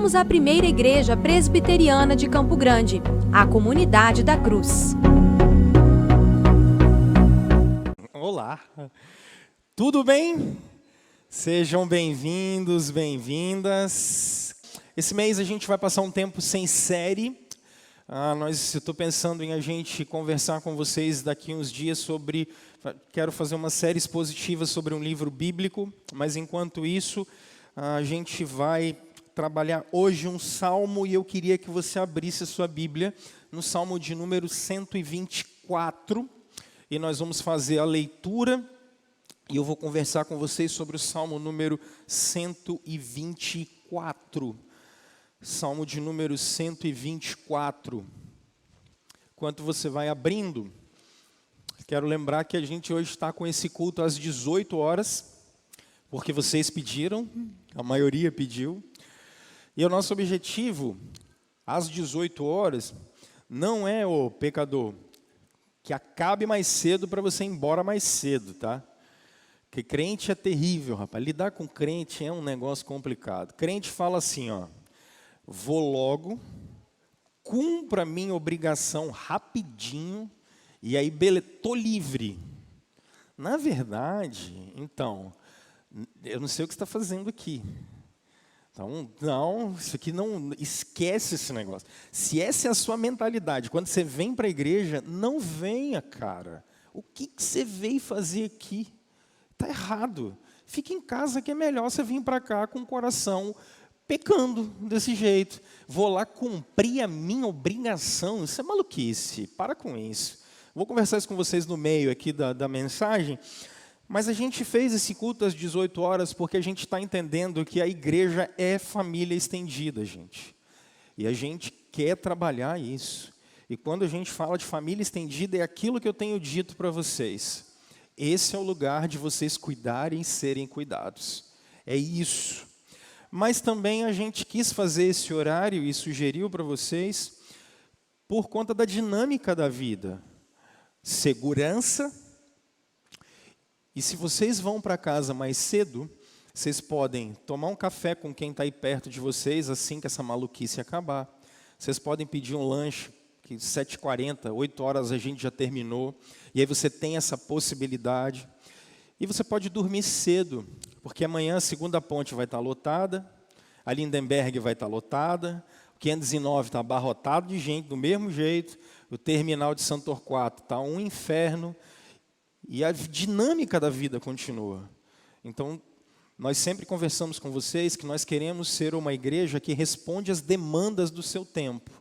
somos a primeira igreja presbiteriana de Campo Grande, a Comunidade da Cruz. Olá, tudo bem? Sejam bem-vindos, bem-vindas. Esse mês a gente vai passar um tempo sem série. Eu estou pensando em a gente conversar com vocês daqui uns dias sobre... Quero fazer uma série expositiva sobre um livro bíblico, mas enquanto isso, a gente vai trabalhar hoje um salmo e eu queria que você abrisse a sua Bíblia no salmo de número 124 e nós vamos fazer a leitura e eu vou conversar com vocês sobre o salmo número 124. Salmo de número 124. Enquanto você vai abrindo, quero lembrar que a gente hoje está com esse culto às 18 horas, porque vocês pediram, a maioria pediu. E o nosso objetivo, às 18 horas, não é, o pecador, que acabe mais cedo para você ir embora mais cedo, tá? Porque crente é terrível, rapaz. Lidar com crente é um negócio complicado. Crente fala assim, ó, vou logo, cumpra a minha obrigação rapidinho, e aí, beleza, tô livre. Na verdade, então, eu não sei o que você está fazendo aqui. Então, não, isso aqui não, esquece esse negócio. Se essa é a sua mentalidade, quando você vem para a igreja, não venha, cara. O que você veio fazer aqui? Está errado. Fique em casa que é melhor você vir para cá com o coração pecando desse jeito. Vou lá cumprir a minha obrigação. Isso é maluquice. Para com isso. Vou conversar isso com vocês no meio aqui da mensagem. Mas a gente fez esse culto às 18 horas porque a gente está entendendo que a igreja é família estendida, gente. E a gente quer trabalhar isso. E quando a gente fala de família estendida, é aquilo que eu tenho dito para vocês. Esse é o lugar de vocês cuidarem e serem cuidados. É isso. Mas também a gente quis fazer esse horário e sugeriu para vocês por conta da dinâmica da vida. Segurança. E se vocês vão para casa mais cedo, vocês podem tomar um café com quem está aí perto de vocês, assim que essa maluquice acabar. Vocês podem pedir um lanche, que 7h40, 8 horas a gente já terminou. E aí você tem essa possibilidade. E você pode dormir cedo, porque amanhã a segunda ponte vai estar lotada, a Lindenberg vai estar lotada, o 509 está abarrotado de gente do mesmo jeito, o terminal de Santo Torquato está um inferno, e a dinâmica da vida continua. Então, nós sempre conversamos com vocês que nós queremos ser uma igreja que responde às demandas do seu tempo.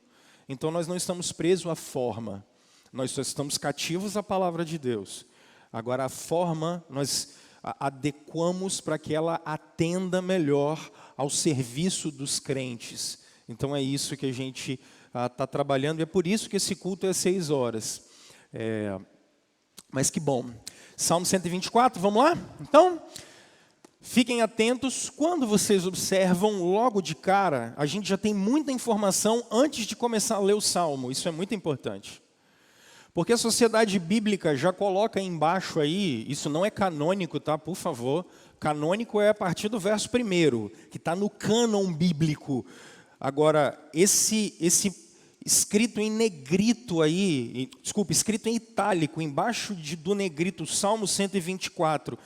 Então, nós não estamos presos à forma, nós só estamos cativos à palavra de Deus. Agora, a forma, nós adequamos para que ela atenda melhor ao serviço dos crentes. Então, é isso que a gente está trabalhando, e é por isso que esse culto é às 6 horas. Mas que bom. Salmo 124, vamos lá? Então, fiquem atentos. Quando vocês observam logo de cara, a gente já tem muita informação antes de começar a ler o Salmo. Isso é muito importante. Porque a sociedade bíblica já coloca aí embaixo aí, isso não é canônico, tá? Por favor. Canônico é a partir do verso 1º, que está no cânon bíblico. Agora, esse escrito em negrito aí, escrito em itálico, embaixo do negrito, Salmo 124,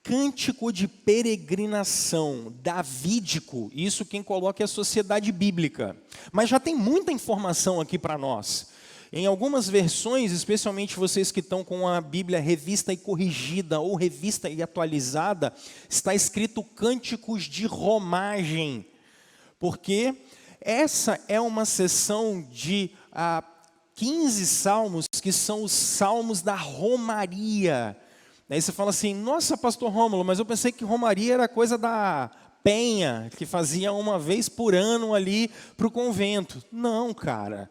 cântico de peregrinação, davídico, isso quem coloca é a sociedade bíblica. Mas já tem muita informação aqui para nós. Em algumas versões, especialmente vocês que estão com a Bíblia revista e corrigida ou revista e atualizada, está escrito cânticos de romagem, porque essa é uma seção de 15 salmos, que são os salmos da romaria. Aí você fala assim, nossa, pastor Rômulo, mas eu pensei que romaria era coisa da penha, que fazia uma vez por ano ali para o convento. Não, cara.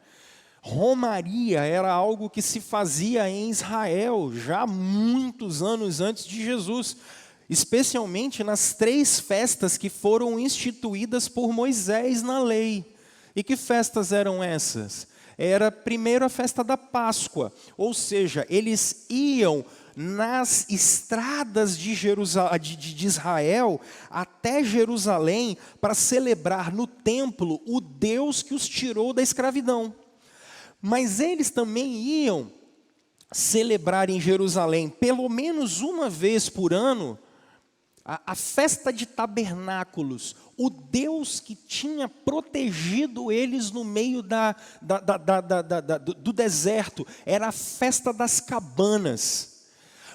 Romaria era algo que se fazia em Israel, já muitos anos antes de Jesus. Especialmente nas 3 festas que foram instituídas por Moisés na lei. E que festas eram essas? Era primeiro a festa da Páscoa, ou seja, eles iam nas estradas de Israel até Jerusalém para celebrar no templo o Deus que os tirou da escravidão. Mas eles também iam celebrar em Jerusalém, pelo menos uma vez por ano, a festa de tabernáculos, o Deus que tinha protegido eles no meio do deserto, era a festa das cabanas.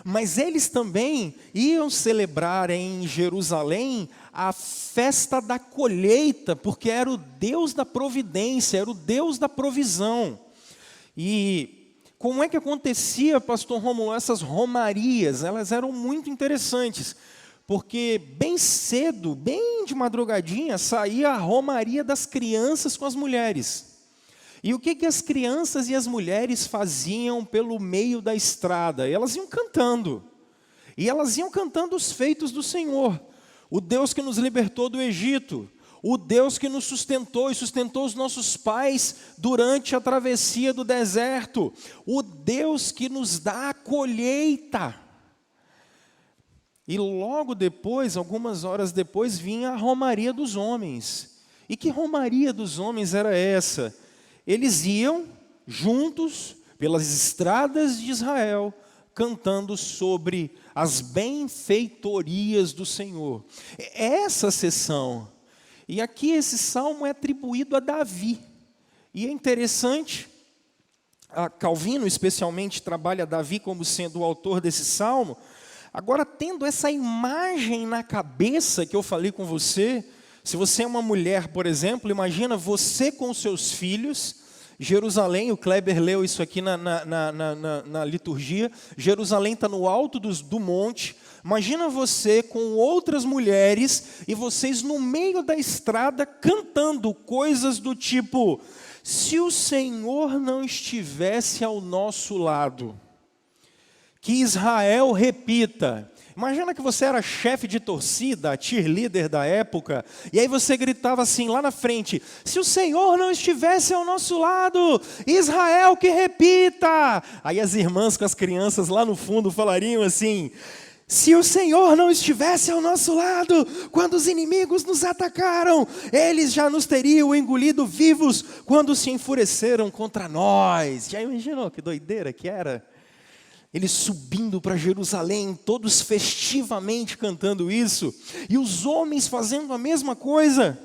Mas eles também iam celebrar em Jerusalém a festa da colheita, porque era o Deus da providência, era o Deus da provisão. E como é que acontecia, pastor Rômulo, essas romarias? Elas eram muito interessantes, porque bem cedo, bem de madrugadinha, saía a romaria das crianças com as mulheres. E o que as crianças e as mulheres faziam pelo meio da estrada? Elas iam cantando. E elas iam cantando os feitos do Senhor. O Deus que nos libertou do Egito. O Deus que nos sustentou e sustentou os nossos pais durante a travessia do deserto. O Deus que nos dá a colheita. E logo depois, algumas horas depois, vinha a romaria dos homens. E que romaria dos homens era essa? Eles iam juntos pelas estradas de Israel, cantando sobre as benfeitorias do Senhor. Essa sessão. E aqui esse salmo é atribuído a Davi. E é interessante, Calvino especialmente trabalha Davi como sendo o autor desse salmo. Agora, tendo essa imagem na cabeça que eu falei com você, se você é uma mulher, por exemplo, imagina você com seus filhos, Jerusalém, o Kleber leu isso aqui na liturgia, Jerusalém está no alto do monte, imagina você com outras mulheres e vocês no meio da estrada cantando coisas do tipo: se o Senhor não estivesse ao nosso lado, que Israel repita. Imagina que você era chefe de torcida, cheerleader da época, e aí você gritava assim lá na frente: se o Senhor não estivesse ao nosso lado, Israel que repita. Aí as irmãs com as crianças lá no fundo falariam assim: se o Senhor não estivesse ao nosso lado, quando os inimigos nos atacaram, eles já nos teriam engolido vivos quando se enfureceram contra nós. Já imaginou que doideira que era? Eles subindo para Jerusalém, todos festivamente cantando isso, e os homens fazendo a mesma coisa.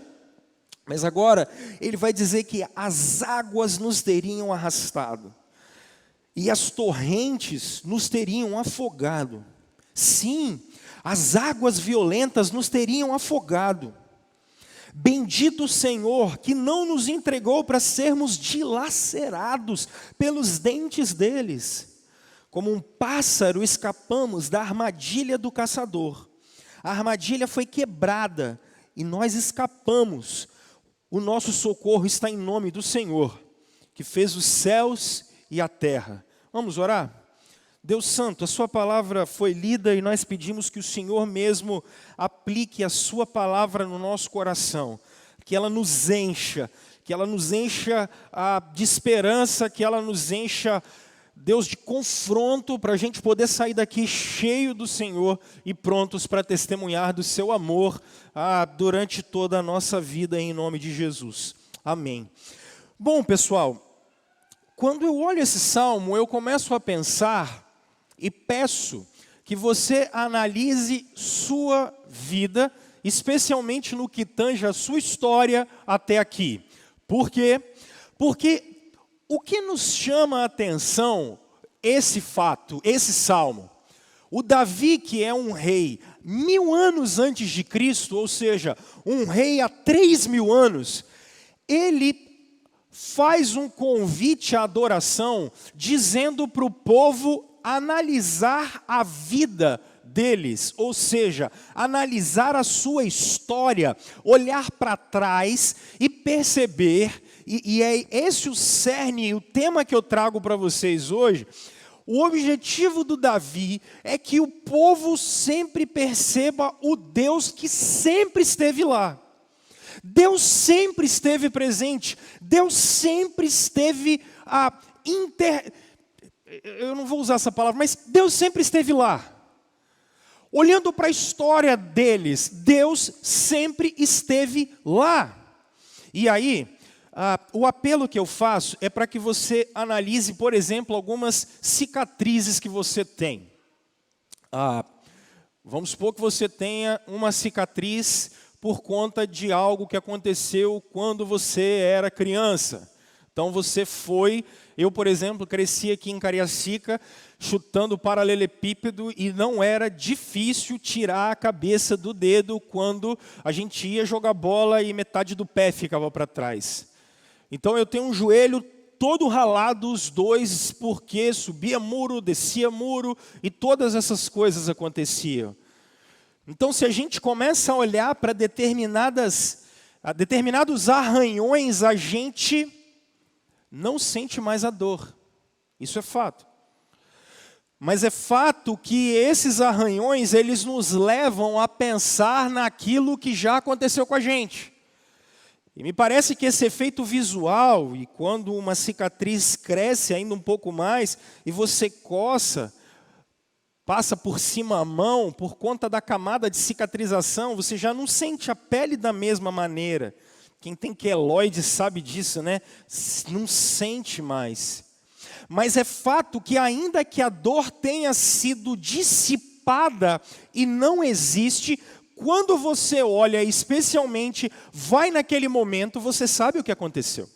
Mas agora, ele vai dizer que as águas nos teriam arrastado, e as torrentes nos teriam afogado. Sim, as águas violentas nos teriam afogado. Bendito o Senhor, que não nos entregou para sermos dilacerados pelos dentes deles. Como um pássaro escapamos da armadilha do caçador. A armadilha foi quebrada e nós escapamos. O nosso socorro está em nome do Senhor, que fez os céus e a terra. Vamos orar? Deus Santo, a sua palavra foi lida e nós pedimos que o Senhor mesmo aplique a sua palavra no nosso coração. Que ela nos encha de esperança, que ela nos encha, Deus, de confronto, para a gente poder sair daqui cheio do Senhor e prontos para testemunhar do seu amor durante toda a nossa vida, em nome de Jesus. Amém. Bom, pessoal, quando eu olho esse salmo, eu começo a pensar e peço que você analise sua vida, especialmente no que tange a sua história até aqui. Por quê? Porque o que nos chama a atenção, esse fato, esse salmo? O Davi, que é um rei 1000 anos antes de Cristo, ou seja, um rei há 3000 anos, ele faz um convite à adoração, dizendo para o povo analisar a vida deles, ou seja, analisar a sua história, olhar para trás e perceber. E é esse o cerne, o tema que eu trago para vocês hoje. O objetivo do Davi é que o povo sempre perceba o Deus que sempre esteve lá. Deus sempre esteve presente. Deus sempre esteve eu não vou usar essa palavra, mas Deus sempre esteve lá. Olhando para a história deles, Deus sempre esteve lá. E aí, o apelo que eu faço é para que você analise, por exemplo, algumas cicatrizes que você tem. Vamos supor que você tenha uma cicatriz por conta de algo que aconteceu quando você era criança. Então você eu, por exemplo, cresci aqui em Cariacica, chutando paralelepípedo, e não era difícil tirar a cabeça do dedo quando a gente ia jogar bola e metade do pé ficava para trás. Então eu tenho um joelho todo ralado, os dois, porque subia muro, descia muro, e todas essas coisas aconteciam. Então, se a gente começa a olhar para determinados arranhões, a gente não sente mais a dor. Isso é fato. Mas é fato que esses arranhões, eles nos levam a pensar naquilo que já aconteceu com a gente. E me parece que esse efeito visual, e quando uma cicatriz cresce ainda um pouco mais, e você coça, passa por cima a mão, por conta da camada de cicatrização, você já não sente a pele da mesma maneira. Quem tem queloide sabe disso, né? Não sente mais. Mas é fato que ainda que a dor tenha sido dissipada e não existe, quando você olha, especialmente, vai naquele momento, você sabe o que aconteceu.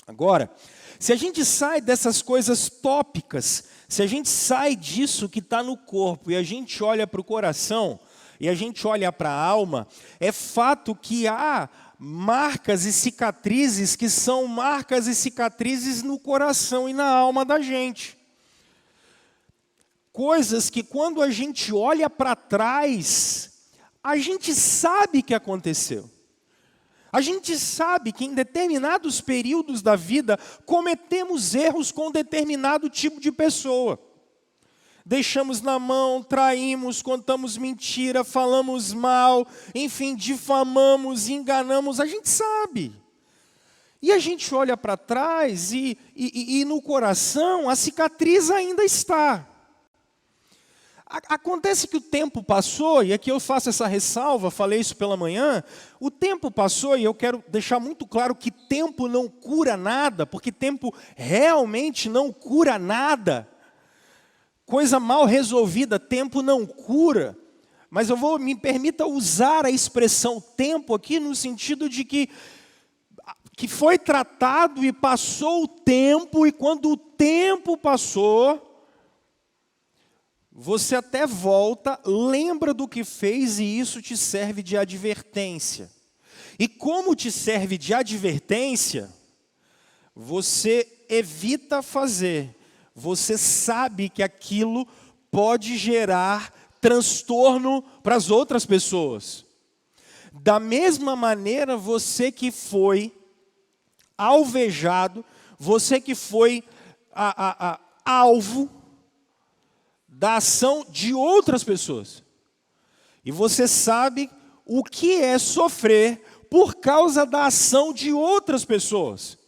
Agora, se a gente sai dessas coisas tópicas, se a gente sai disso que está no corpo e a gente olha para o coração, e a gente olha para a alma, é fato que há marcas e cicatrizes que são marcas e cicatrizes no coração e na alma da gente. Coisas que quando a gente olha para trás, a gente sabe que aconteceu. A gente sabe que em determinados períodos da vida cometemos erros com determinado tipo de pessoa. Deixamos na mão, traímos, contamos mentira, falamos mal, enfim, difamamos, enganamos, a gente sabe. E a gente olha para trás e no coração a cicatriz ainda está. Acontece que o tempo passou, e aqui eu faço essa ressalva, falei isso pela manhã, o tempo passou e eu quero deixar muito claro que tempo não cura nada, porque tempo realmente não cura nada. Coisa mal resolvida, tempo não cura. Mas me permita usar a expressão tempo aqui no sentido de que foi tratado e passou o tempo, e quando o tempo passou, você até volta, lembra do que fez e isso te serve de advertência. E como te serve de advertência, você evita fazer. Você sabe que aquilo pode gerar transtorno para as outras pessoas. Da mesma maneira, você que foi alvejado, você que foi alvo da ação de outras pessoas. E você sabe o que é sofrer por causa da ação de outras pessoas.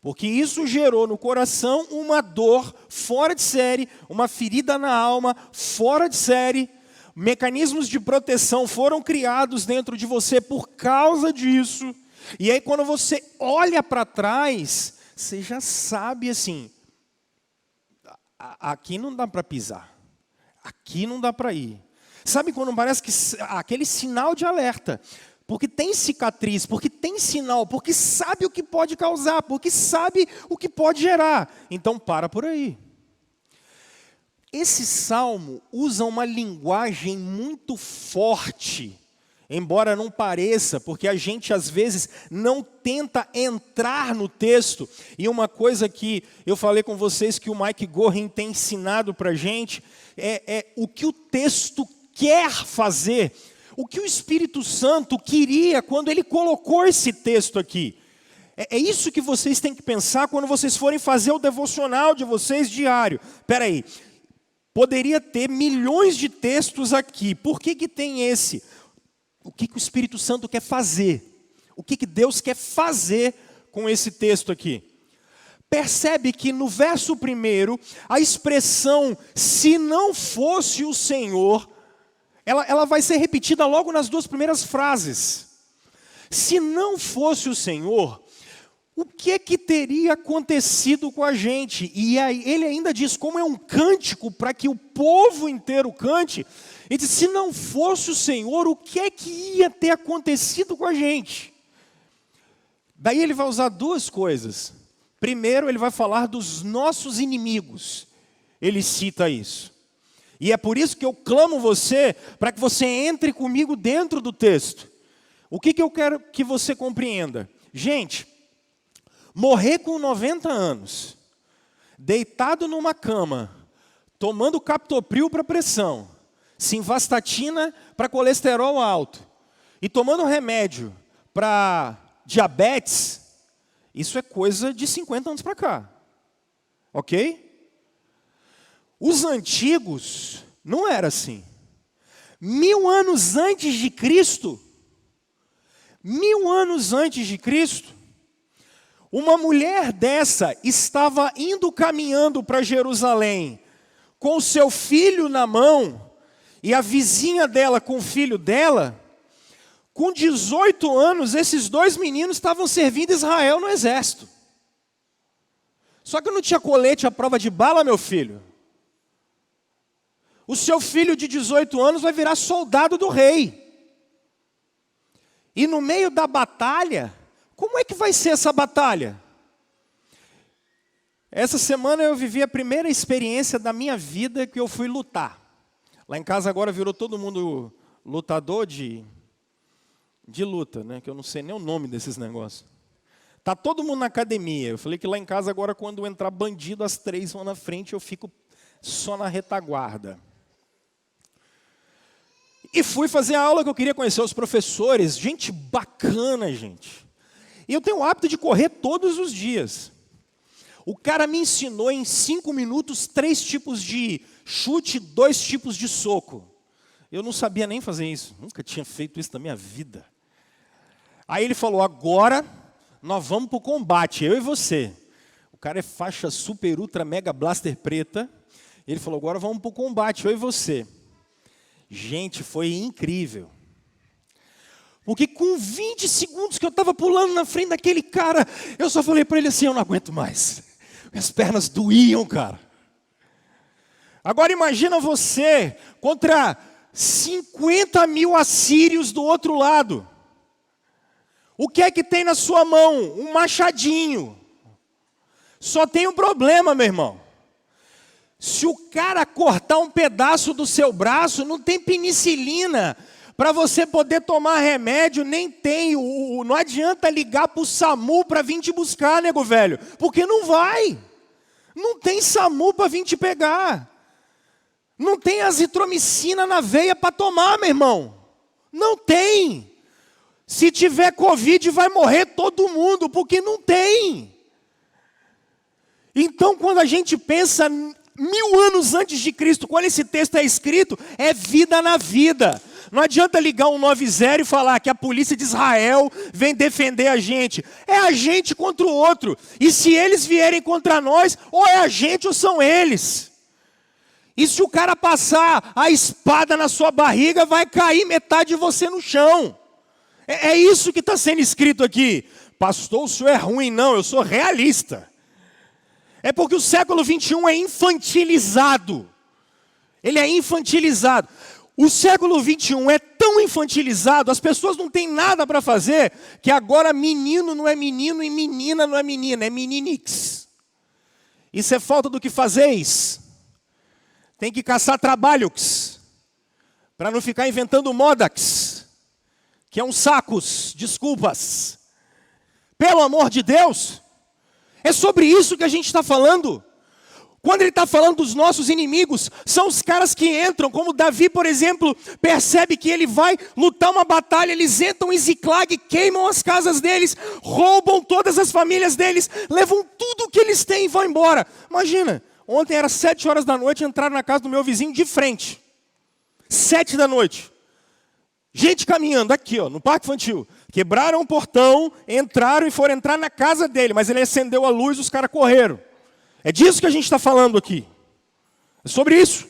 Porque isso gerou no coração uma dor fora de série, uma ferida na alma fora de série. Mecanismos de proteção foram criados dentro de você por causa disso. E aí quando você olha para trás, você já sabe assim, aqui não dá para pisar. Aqui não dá para ir. Sabe quando parece que aquele sinal de alerta, porque tem cicatriz, porque tem sinal, porque sabe o que pode causar, porque sabe o que pode gerar. Então para por aí. Esse salmo usa uma linguagem muito forte, embora não pareça, porque a gente às vezes não tenta entrar no texto. E uma coisa que eu falei com vocês que o Mike Gorin tem ensinado para a gente, é o que o texto quer fazer, o que o Espírito Santo queria quando ele colocou esse texto aqui. É isso que vocês têm que pensar quando vocês forem fazer o devocional de vocês diário. Espera aí, poderia ter milhões de textos aqui, por que tem esse? O que o Espírito Santo quer fazer? O que Deus quer fazer com esse texto aqui? percebe que no verso 1, a expressão "se não fosse o Senhor", ela vai ser repetida logo nas duas primeiras frases. Se não fosse o Senhor, o que teria acontecido com a gente? E aí, ele ainda diz, como é um cântico para que o povo inteiro cante, ele diz, se não fosse o Senhor, o que ia ter acontecido com a gente? Daí ele vai usar duas coisas. Primeiro, ele vai falar dos nossos inimigos. Ele cita isso. E é por isso que eu clamo você, para que você entre comigo dentro do texto. O que eu quero que você compreenda? Gente, morrer com 90 anos, deitado numa cama, tomando captopril para pressão, simvastatina para colesterol alto, e tomando remédio para diabetes, isso é coisa de 50 anos para cá. Ok? Os antigos não era assim. 1000 anos antes de Cristo, 1000 anos antes de Cristo, uma mulher dessa estava indo caminhando para Jerusalém com o seu filho na mão e a vizinha dela com o filho dela. Com 18 anos, esses dois meninos estavam servindo Israel no exército. Só que não tinha colete à prova de bala, meu filho. O seu filho de 18 anos vai virar soldado do rei. E no meio da batalha, como é que vai ser essa batalha? Essa semana eu vivi a primeira experiência da minha vida que eu fui lutar. Lá em casa agora virou todo mundo lutador de luta, né? Que eu não sei nem o nome desses negócios. Tá todo mundo na academia. Eu falei que lá em casa agora quando entrar bandido, as 3 vão na frente, eu fico só na retaguarda. E fui fazer a aula que eu queria conhecer os professores. Gente bacana, gente. E eu tenho o hábito de correr todos os dias. O cara me ensinou em 5 minutos 3 tipos de chute, 2 tipos de soco. Eu não sabia nem fazer isso. Nunca tinha feito isso na minha vida. Aí ele falou, agora nós vamos para o combate, eu e você. O cara é faixa super, ultra, mega blaster preta. Ele falou, agora vamos para o combate, eu e você. Gente, foi incrível. Porque com 20 segundos que eu estava pulando na frente daquele cara, eu só falei para ele assim, eu não aguento mais. Minhas pernas doíam, cara. Agora imagina você contra 50 mil assírios do outro lado. O que é que tem na sua mão? Um machadinho. Só tem um problema, meu irmão. Se o cara cortar um pedaço do seu braço, não tem penicilina para você poder tomar remédio, nem tem. Não adianta ligar para o SAMU para vir te buscar, nego velho, porque não vai. Não tem SAMU para vir te pegar. Não tem azitromicina na veia para tomar, meu irmão. Não tem. Se tiver Covid, vai morrer todo mundo, porque não tem. Então, quando a gente pensa 1000 anos antes de Cristo, quando esse texto é escrito, é vida na vida. Não adianta ligar 190 e falar que a polícia de Israel vem defender a gente. É a gente contra o outro. E se eles vierem contra nós, ou é a gente ou são eles. E se o cara passar a espada na sua barriga, vai cair metade de você no chão. É isso que está sendo escrito aqui. Pastor, o senhor é ruim. Não, eu sou realista. É porque o século 21 é infantilizado. Ele é infantilizado. O século 21 é tão infantilizado, as pessoas não têm nada para fazer, que agora menino não é menino e menina não é menina, é meninix. Isso é falta do que fazeis. Tem que caçar trabalhos, para não ficar inventando modax, que é um sacos, desculpas. Pelo amor de Deus, é sobre isso que a gente está falando. Quando ele está falando dos nossos inimigos, são os caras que entram, como Davi, por exemplo, percebe que ele vai lutar uma batalha, eles entram em Ziclag, queimam as casas deles, roubam todas as famílias deles, levam tudo que eles têm e vão embora. Imagina, ontem era 7 horas da noite, entraram na casa do meu vizinho de frente. 7 da noite. Gente caminhando aqui, ó, no parque infantil. Quebraram o portão, entraram e foram entrar na casa dele, mas ele acendeu a luz e os caras correram. É disso que a gente está falando aqui. É sobre isso.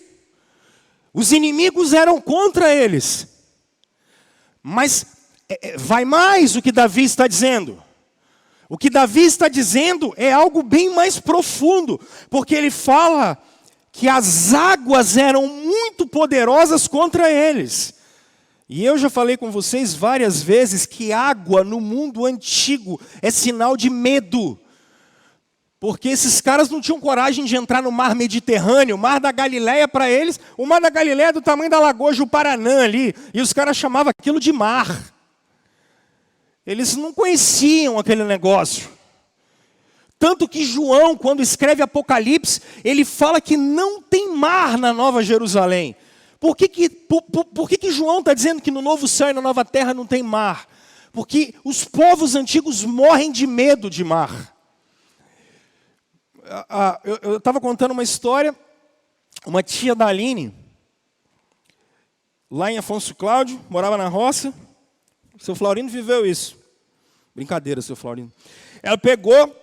Os inimigos eram contra eles. Mas vai mais o que Davi está dizendo. O que Davi está dizendo é algo bem mais profundo, porque ele fala que as águas eram muito poderosas contra eles. E eu já falei com vocês várias vezes que água no mundo antigo é sinal de medo. Porque esses caras não tinham coragem de entrar no mar Mediterrâneo, o mar da Galileia para eles, o mar da Galileia é do tamanho da Lagoa Juparanã ali, e os caras chamavam aquilo de mar. Eles não conheciam aquele negócio. Tanto que João, quando escreve Apocalipse, ele fala que não tem mar na Nova Jerusalém. Por que João está dizendo que no novo céu e na nova terra não tem mar? Porque os povos antigos morrem de medo de mar. Eu estava contando uma história, uma tia da Aline, lá em Afonso Cláudio, morava na roça, o seu Flaurindo viveu isso. Brincadeira, seu Flaurindo. Ela pegou,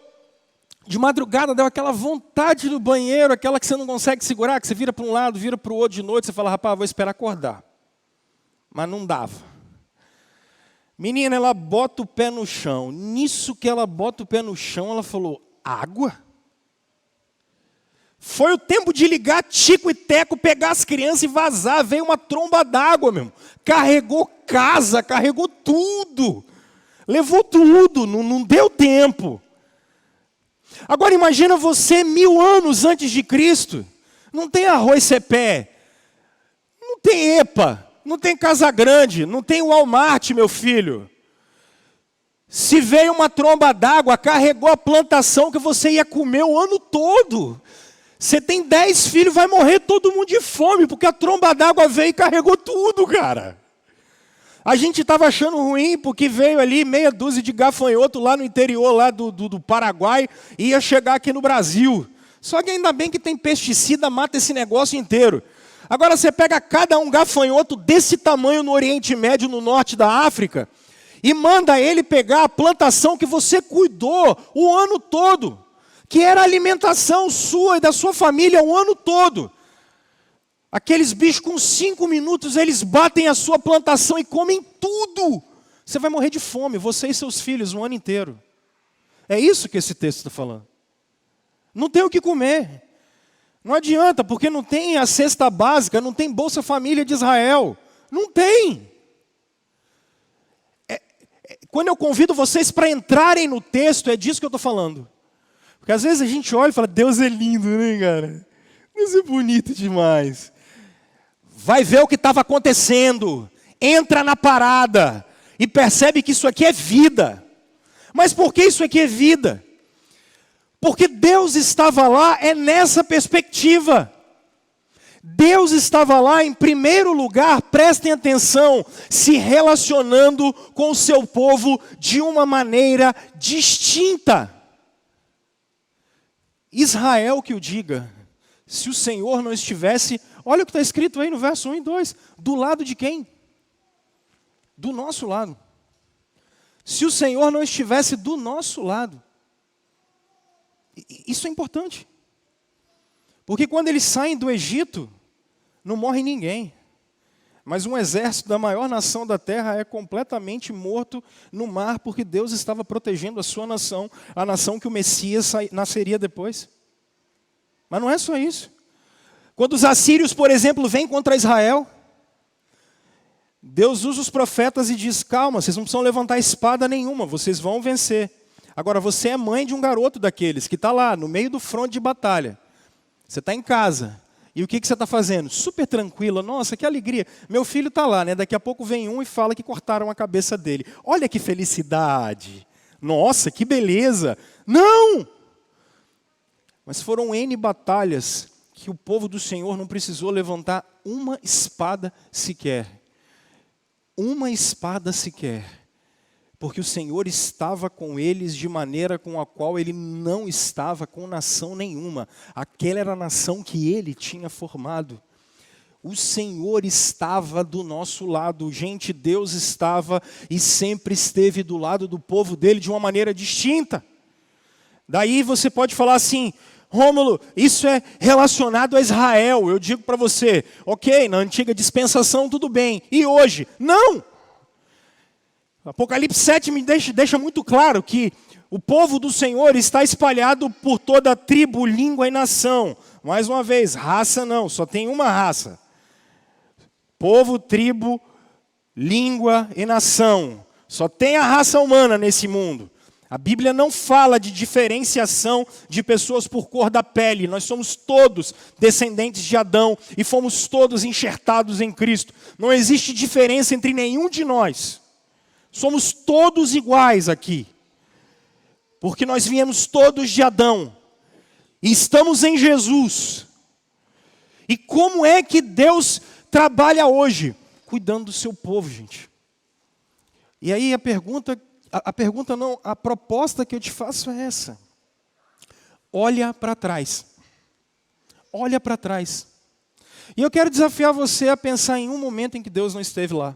de madrugada, deu aquela vontade no banheiro, aquela que você não consegue segurar, que você vira para um lado, vira para o outro de noite, você fala, rapaz, vou esperar acordar. Mas não dava. Menina, ela bota o pé no chão. Nisso que ela bota o pé no chão, ela falou, água? Foi o tempo de ligar Tico e Teco, pegar as crianças e vazar. Veio uma tromba d'água, meu. Carregou casa, carregou tudo. Levou tudo, não deu tempo. Agora imagina você 1000 anos antes de Cristo. Não tem Arroz Cepé, não tem EPA, não tem Casa Grande, não tem Walmart, meu filho. Se veio uma tromba d'água, carregou a plantação que você ia comer o ano todo. Você tem 10 filhos, vai morrer todo mundo de fome, porque a tromba d'água veio e carregou tudo, cara. A gente estava achando ruim, porque veio ali meia dúzia de gafanhoto lá no interior lá do Paraguai, e ia chegar aqui no Brasil. Só que ainda bem que tem pesticida, mata esse negócio inteiro. Agora você pega cada um gafanhoto desse tamanho no Oriente Médio, no norte da África, e manda ele pegar a plantação que você cuidou o ano todo, que era a alimentação sua e da sua família o ano todo. Aqueles bichos com 5 minutos, eles batem a sua plantação e comem tudo. Você vai morrer de fome, você e seus filhos, um ano inteiro. É isso que esse texto está falando. Não tem o que comer. Não adianta, porque não tem a cesta básica, não tem Bolsa Família de Israel. Não tem. Quando eu convido vocês para entrarem no texto, é disso que eu estou falando. Porque às vezes a gente olha e fala, Deus é lindo, né, cara? Deus é bonito demais. Vai ver o que estava acontecendo. Entra na parada e percebe que isso aqui é vida. Mas por que isso aqui é vida? Porque Deus estava lá, é nessa perspectiva. Deus estava lá, em primeiro lugar, prestem atenção, se relacionando com o seu povo de uma maneira distinta. Israel que o diga, se o Senhor não estivesse, olha o que está escrito aí no verso 1 e 2, do lado de quem? Do nosso lado. Se o Senhor não estivesse do nosso lado. Isso é importante. Porque quando eles saem do Egito, não morre ninguém. Mas um exército da maior nação da terra é completamente morto no mar, porque Deus estava protegendo a sua nação, a nação que o Messias nasceria depois. Mas não é só isso. Quando os assírios, por exemplo, vêm contra Israel, Deus usa os profetas e diz, calma, vocês não precisam levantar espada nenhuma, vocês vão vencer. Agora, você é mãe de um garoto daqueles que está lá, no meio do fronte de batalha. Você está em casa. E o que você está fazendo? Super tranquila. Nossa, que alegria. Meu filho está lá, né? Daqui a pouco vem um e fala que cortaram a cabeça dele. Olha que felicidade. Nossa, que beleza. Não! Mas foram N batalhas que o povo do Senhor não precisou levantar uma espada sequer. Uma espada sequer. Porque o Senhor estava com eles de maneira com a qual Ele não estava com nação nenhuma. Aquela era a nação que Ele tinha formado. o Senhor estava do nosso lado. Gente, Deus estava e sempre esteve do lado do povo dele de uma maneira distinta. Daí você pode falar assim: Rômulo, isso é relacionado a Israel. Eu digo para você, ok, na antiga dispensação tudo bem. E hoje? Não! Apocalipse 7 me deixa muito claro que o povo do Senhor está espalhado por toda a tribo, língua e nação. Mais uma vez, raça não, só tem uma raça. Povo, tribo, língua e nação. Só tem a raça humana nesse mundo. A Bíblia não fala de diferenciação de pessoas por cor da pele. Nós somos todos descendentes de Adão e fomos todos enxertados em Cristo. Não existe diferença entre nenhum de nós. Somos todos iguais aqui. Porque nós viemos todos de Adão. E estamos em Jesus. E como é que Deus trabalha hoje? Cuidando do seu povo, gente. E aí a proposta que eu te faço é essa. Olha para trás. Olha para trás. E eu quero desafiar você a pensar em um momento em que Deus não esteve lá,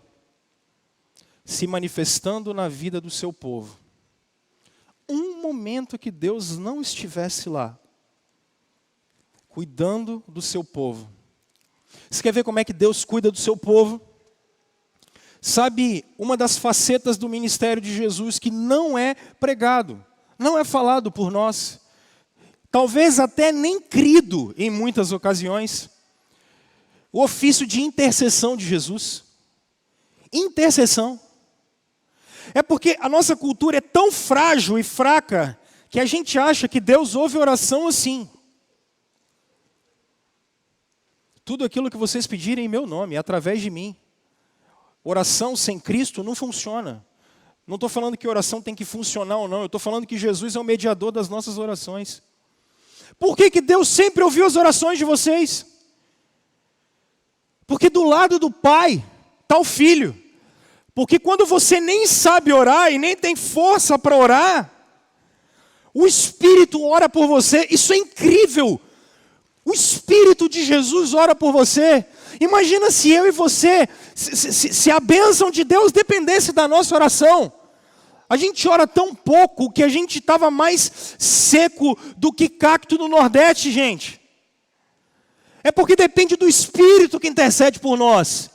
se manifestando na vida do seu povo. Um momento que Deus não estivesse lá, cuidando do seu povo. Você quer ver como é que Deus cuida do seu povo? Sabe, uma das facetas do ministério de Jesus que não é pregado, não é falado por nós, talvez até nem crido em muitas ocasiões, o ofício de intercessão de Jesus. Intercessão. É porque a nossa cultura é tão frágil e fraca que a gente acha que Deus ouve oração assim. Tudo aquilo que vocês pedirem em meu nome, através de mim. Oração sem Cristo não funciona. Não estou falando que oração tem que funcionar ou não. Eu estou falando que Jesus é o mediador das nossas orações. Por que Deus sempre ouviu as orações de vocês? Porque do lado do Pai está o Filho. Porque quando você nem sabe orar e nem tem força para orar, o Espírito ora por você. Isso é incrível. O Espírito de Jesus ora por você. Imagina se eu e você, se a bênção de Deus dependesse da nossa oração. A gente ora tão pouco que a gente estava mais seco do que cacto no Nordeste, gente. É porque depende do Espírito que intercede por nós.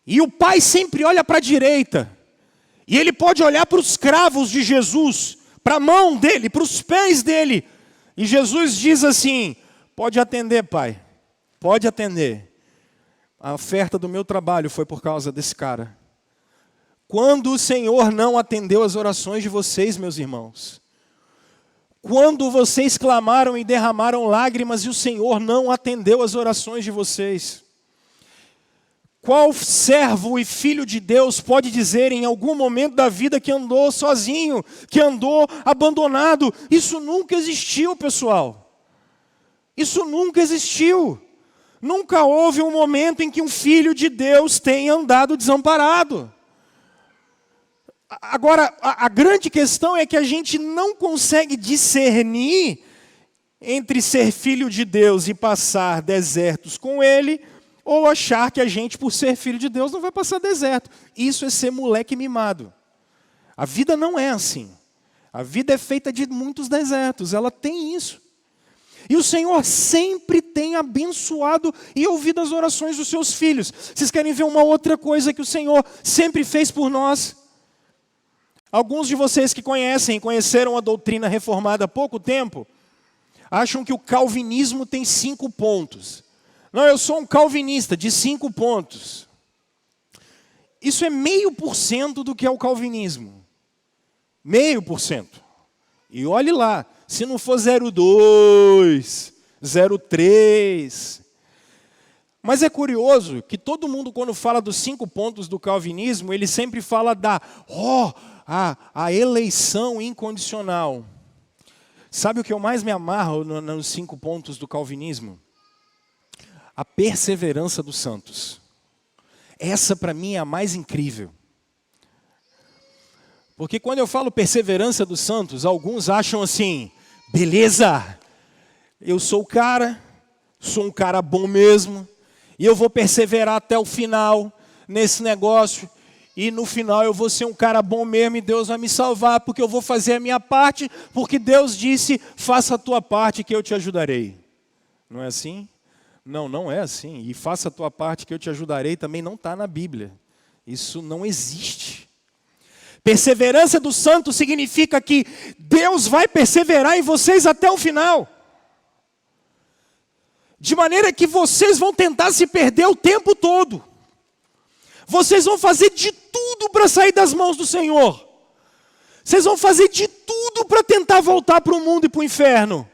E o Pai sempre olha para a direita. E Ele pode olhar para os cravos de Jesus, para a mão dele, para os pés dele. E Jesus diz assim: pode atender, Pai. Pode atender. A oferta do meu trabalho foi por causa desse cara. Quando o Senhor não atendeu as orações de vocês, meus irmãos? Quando vocês clamaram e derramaram lágrimas e o Senhor não atendeu as orações de vocês? Qual servo e filho de Deus pode dizer em algum momento da vida que andou sozinho, que andou abandonado? Isso nunca existiu, pessoal. Isso nunca existiu. Nunca houve um momento em que um filho de Deus tenha andado desamparado. Agora, a grande questão é que a gente não consegue discernir entre ser filho de Deus e passar desertos com Ele, ou achar que a gente, por ser filho de Deus, não vai passar deserto. Isso é ser moleque mimado. A vida não é assim. A vida é feita de muitos desertos, ela tem isso. E o Senhor sempre tem abençoado e ouvido as orações dos seus filhos. Vocês querem ver uma outra coisa que o Senhor sempre fez por nós? Alguns de vocês que conheceram a doutrina reformada há pouco tempo, acham que o calvinismo tem 5 pontos. Não, eu sou um calvinista de 5 pontos. Isso é 0,5% do que é o calvinismo. 0,5%. E olhe lá, se não for 0,2, 0,3. Mas é curioso que todo mundo, quando fala dos 5 pontos do calvinismo, ele sempre fala a eleição incondicional. Sabe o que eu mais me amarro nos 5 pontos do calvinismo? A perseverança dos santos. Essa para mim é a mais incrível. Porque quando eu falo perseverança dos santos, alguns acham assim: beleza, eu sou o cara, sou um cara bom mesmo, E eu vou perseverar até o final nesse negócio. E no final eu vou ser um cara bom mesmo e Deus vai me salvar, porque eu vou fazer a minha parte, porque Deus disse, faça a tua parte que eu te ajudarei. Não é assim? Não, não é assim. E faça a tua parte que eu te ajudarei também não está na Bíblia. Isso não existe. Perseverança do santo significa que Deus vai perseverar em vocês até o final. De maneira que vocês vão tentar se perder o tempo todo. Vocês vão fazer de tudo para sair das mãos do Senhor. Vocês vão fazer de tudo para tentar voltar para o mundo e para o inferno.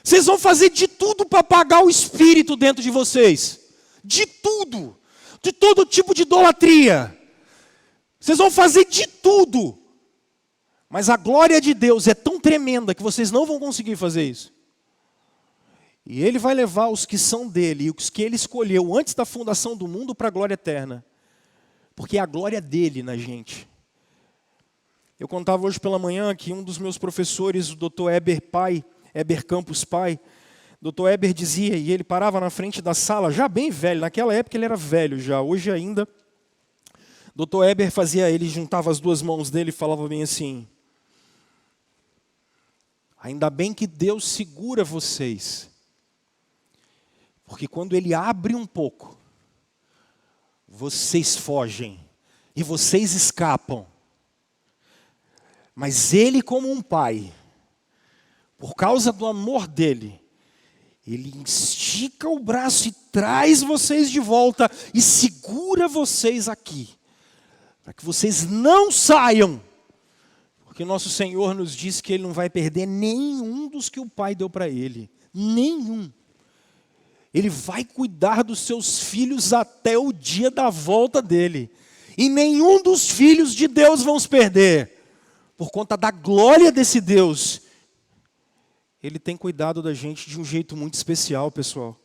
Vocês vão fazer de tudo para apagar o espírito dentro de vocês. De tudo. De todo tipo de idolatria. Vocês vão fazer de tudo. Mas a glória de Deus é tão tremenda que vocês não vão conseguir fazer isso. E Ele vai levar os que são dele e os que Ele escolheu antes da fundação do mundo para a glória eterna. Porque é a glória dele na gente. Eu contava hoje pela manhã que um dos meus professores, o Dr. Heber Campos Pai, Dr. Heber dizia, e ele parava na frente da sala, já bem velho, naquela época ele era velho já, hoje ainda. Dr. Heber ele juntava as duas mãos dele e falava bem assim, ainda bem que Deus segura vocês, porque quando Ele abre um pouco, vocês fogem e vocês escapam. Mas Ele, como um pai, por causa do amor dele, Ele estica o braço e traz vocês de volta e segura vocês aqui, para que vocês não saiam. Porque nosso Senhor nos diz que Ele não vai perder nenhum dos que o Pai deu para Ele. Nenhum. Ele vai cuidar dos seus filhos até o dia da volta dele. E nenhum dos filhos de Deus vão se perder. Por conta da glória desse Deus. Ele tem cuidado da gente de um jeito muito especial, pessoal.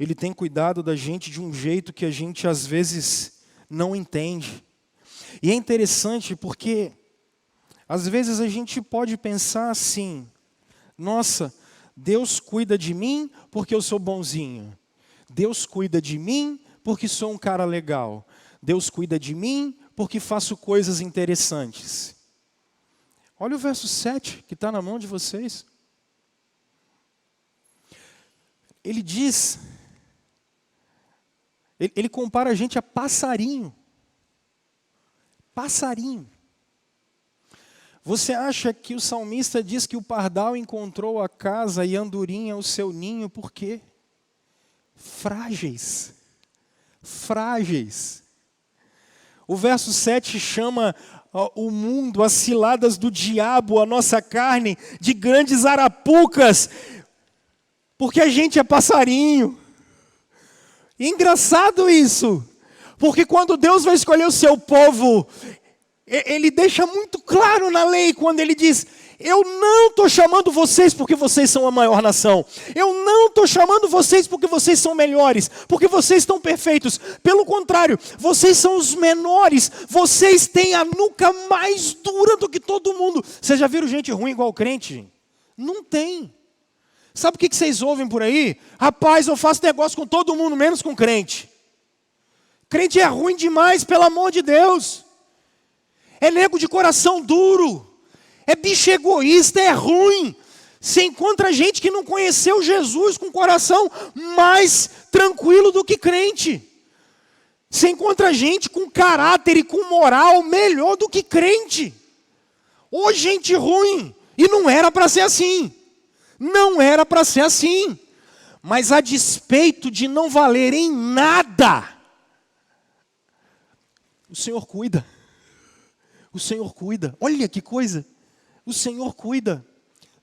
Ele tem cuidado da gente de um jeito que a gente às vezes não entende. E é interessante porque às vezes a gente pode pensar assim, nossa, Deus cuida de mim porque eu sou bonzinho. Deus cuida de mim porque sou um cara legal. Deus cuida de mim porque faço coisas interessantes. Olha o verso 7 que está na mão de vocês. Ele diz, ele compara a gente a passarinho. Passarinho. Você acha que o salmista diz que o pardal encontrou a casa e a andorinha o seu ninho, por quê? Frágeis. Frágeis. O verso 7 chama o mundo, as ciladas do diabo, a nossa carne, de grandes arapucas, porque a gente é passarinho. E é engraçado isso, porque quando Deus vai escolher o seu povo, Ele deixa muito claro na lei, quando Ele diz, eu não estou chamando vocês porque vocês são a maior nação. Eu não estou chamando vocês porque vocês são melhores, porque vocês estão perfeitos. Pelo contrário, vocês são os menores. Vocês têm a nuca mais dura do que todo mundo. Vocês já viram gente ruim igual crente? Não tem. Sabe o que vocês ouvem por aí? Rapaz, eu faço negócio com todo mundo, menos com crente. Crente é ruim demais, pelo amor de Deus. É nego de coração duro. É bicho egoísta, é ruim. Você encontra gente que não conheceu Jesus com coração mais tranquilo do que crente. Você encontra gente com caráter e com moral melhor do que crente. Ô gente ruim. E não era para ser assim. Não era para ser assim. Mas a despeito de não valer em nada, o Senhor cuida. O Senhor cuida. Olha que coisa. O Senhor cuida.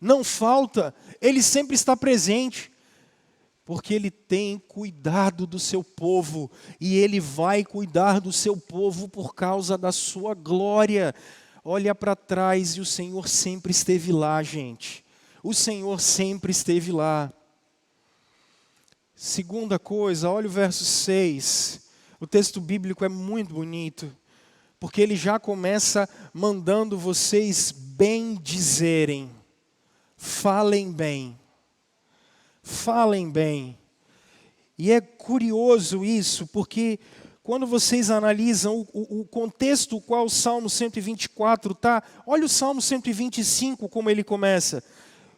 Não falta. Ele sempre está presente. Porque Ele tem cuidado do seu povo. E Ele vai cuidar do seu povo por causa da sua glória. Olha para trás e o Senhor sempre esteve lá, gente. O Senhor sempre esteve lá. Segunda coisa, olha o verso 6. O texto bíblico é muito bonito. Porque ele já começa mandando vocês bem dizerem. Falem bem. Falem bem. E é curioso isso, porque quando vocês analisam o contexto no qual o Salmo 124 está, olha o Salmo 125 como ele começa.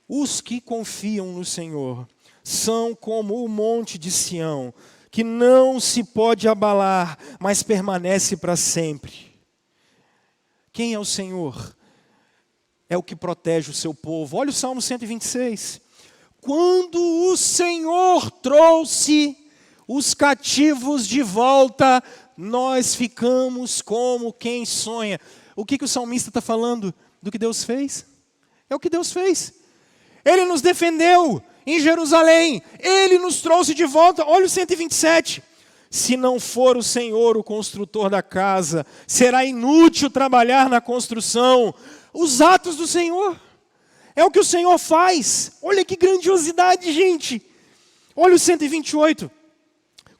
Os que confiam no Senhor são como o monte de Sião, que não se pode abalar, mas permanece para sempre. Quem é o Senhor? É o que protege o seu povo. Olha o Salmo 126. Quando o Senhor trouxe os cativos de volta, nós ficamos como quem sonha. O que o salmista está falando? Do que Deus fez? É o que Deus fez. Ele nos defendeu em Jerusalém. Ele nos trouxe de volta. Olha o 127. Se não for o Senhor o construtor da casa, será inútil trabalhar na construção. Os atos do Senhor. É o que o Senhor faz. Olha que grandiosidade, gente. Olha o 128.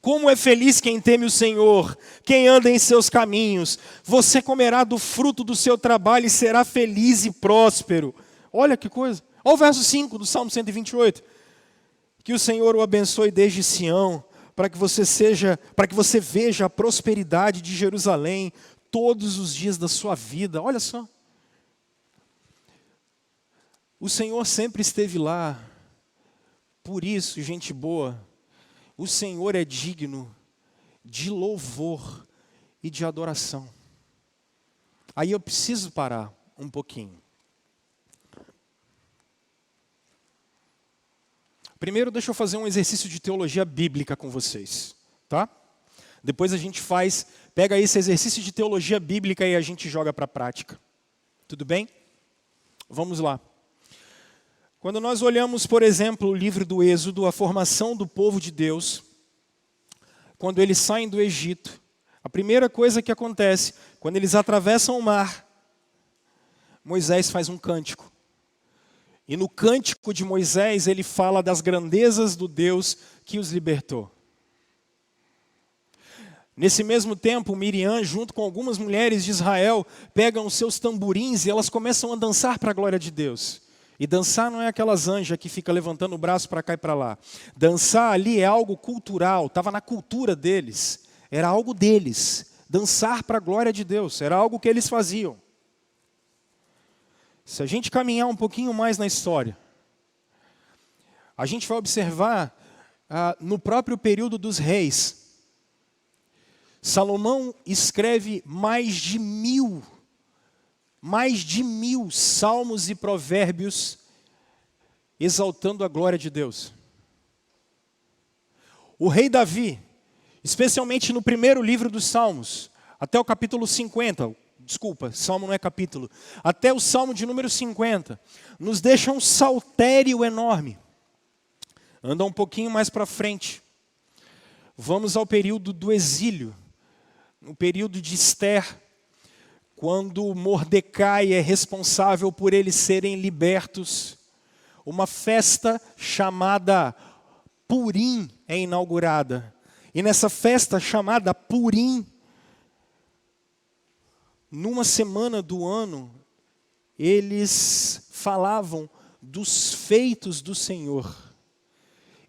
Como é feliz quem teme o Senhor, quem anda em seus caminhos. Você comerá do fruto do seu trabalho e será feliz e próspero. Olha que coisa. Olha o verso 5 do Salmo 128. Que o Senhor o abençoe desde Sião, para que você veja a prosperidade de Jerusalém todos os dias da sua vida. Olha só. O Senhor sempre esteve lá. Por isso, gente boa, o Senhor é digno de louvor e de adoração. Aí eu preciso parar um pouquinho. Primeiro, deixa eu fazer um exercício de teologia bíblica com vocês, tá? Depois a gente pega esse exercício de teologia bíblica e a gente joga para a prática. Tudo bem? Vamos lá. Quando nós olhamos, por exemplo, o livro do Êxodo, a formação do povo de Deus, quando eles saem do Egito, a primeira coisa que acontece, quando eles atravessam o mar, Moisés faz um cântico. E no cântico de Moisés, ele fala das grandezas do Deus que os libertou. Nesse mesmo tempo, Miriam, junto com algumas mulheres de Israel, pegam os seus tamborins e elas começam a dançar para a glória de Deus. E dançar não é aquelas anjas que ficam levantando o braço para cá e para lá. Dançar ali é algo cultural, estava na cultura deles. Era algo deles. Dançar para a glória de Deus, era algo que eles faziam. Se a gente caminhar um pouquinho mais na história, a gente vai observar no próprio período dos reis, Salomão escreve mais de 1000 salmos e provérbios exaltando a glória de Deus. O rei Davi, especialmente no primeiro livro dos Salmos, até o capítulo 50, Salmo não é capítulo, até o Salmo de número 50, nos deixa um saltério enorme. Anda um pouquinho mais para frente. Vamos ao período do exílio, no período de Esther, quando Mordecai é responsável por eles serem libertos, uma festa chamada Purim é inaugurada. E nessa festa chamada Purim, numa semana do ano, eles falavam dos feitos do Senhor.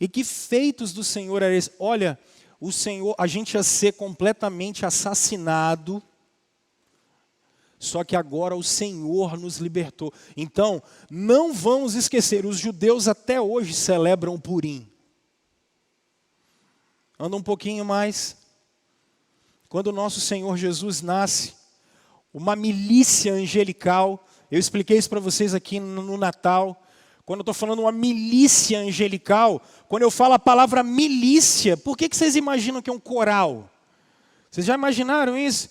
E que feitos do Senhor eram esses? Olha, o Senhor, a gente ia ser completamente assassinado, só que agora o Senhor nos libertou. Então, não vamos esquecer, os judeus até hoje celebram o Purim. Anda um pouquinho mais. Quando o nosso Senhor Jesus nasce, uma milícia angelical, eu expliquei isso para vocês aqui no Natal. Quando eu estou falando uma milícia angelical, quando eu falo a palavra milícia, por que vocês imaginam que é um coral? Vocês já imaginaram isso?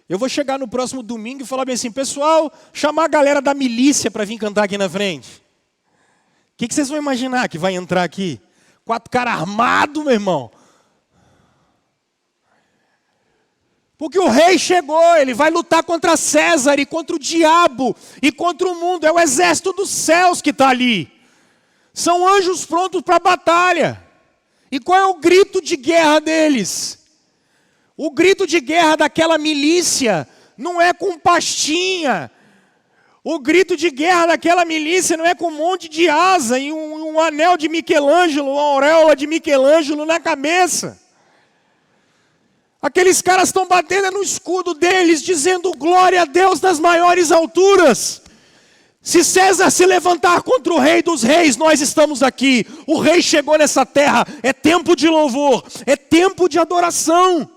Eu vou chegar no próximo domingo e falar bem assim, pessoal, chamar a galera da milícia para vir cantar aqui na frente. O que vocês vão imaginar que vai entrar aqui? 4 caras armados, meu irmão. Porque o rei chegou, ele vai lutar contra César e contra o diabo e contra o mundo. É o exército dos céus que está ali. São anjos prontos para a batalha. E qual é o grito de guerra deles? O grito de guerra daquela milícia não é com pastinha. O grito de guerra daquela milícia não é com um monte de asa e um um anel de Michelangelo, uma auréola de Michelangelo na cabeça. Aqueles caras estão batendo no escudo deles, dizendo glória a Deus nas maiores alturas. Se César se levantar contra o rei dos reis, nós estamos aqui. O rei chegou nessa terra, é tempo de louvor, é tempo de adoração.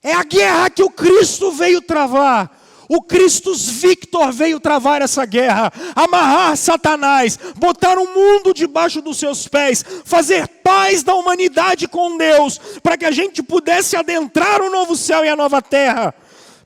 É a guerra que o Cristo veio travar. O Christus Victor veio travar essa guerra, amarrar Satanás, botar o mundo debaixo dos seus pés, fazer paz da humanidade com Deus, para que a gente pudesse adentrar o novo céu e a nova terra.